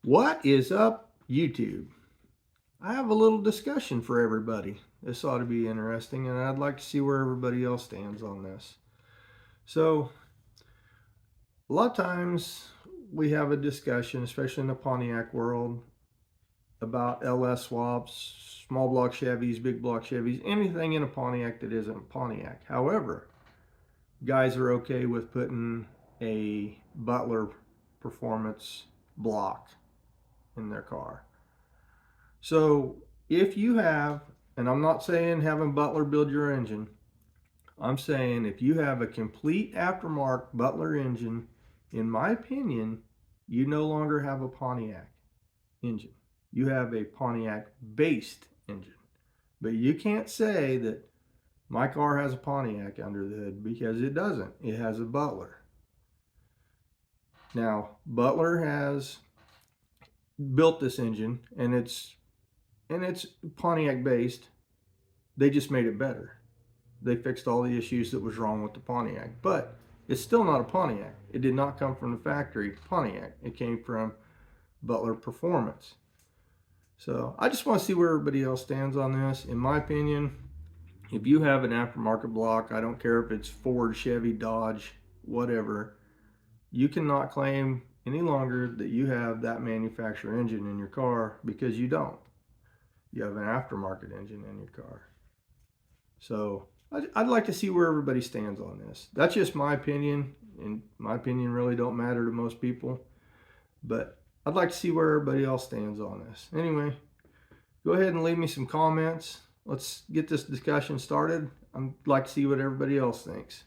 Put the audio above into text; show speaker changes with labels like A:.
A: What is up, YouTube? I have a little discussion for everybody. This ought to be interesting, and I'd like to see where everybody else stands on this. So, a lot of times we have a discussion, especially in the Pontiac world, about LS swaps, small block Chevys, big block Chevys, anything in a Pontiac that isn't a Pontiac. However, guys are okay with putting a Butler performance block in their car. So if you have, and I'm not saying having Butler build your engine, I'm saying if you have a complete aftermarket Butler engine, in my opinion, you no longer have a Pontiac engine. You have a Pontiac based engine. But you can't say that my car has a Pontiac under the hood because it doesn't. It has a Butler. Now, Butler has built this engine and it's Pontiac based. They just made it better. They fixed all the issues that was wrong with the Pontiac, but it's still not a Pontiac. It did not come from the factory Pontiac. It came from Butler Performance. So I just want to see where everybody else stands on this. In my opinion, if you have an aftermarket block, I don't care if it's Ford, Chevy, Dodge, whatever, you cannot claim any longer that you have that manufacturer engine in your car because you don't. You have an aftermarket engine in your car. So I'd like to see where everybody stands on this. That's just my opinion, and my opinion really don't matter to most people. But I'd like to see where everybody else stands on this. Anyway, go ahead and leave me some comments. Let's get this discussion started. I'd like to see what everybody else thinks.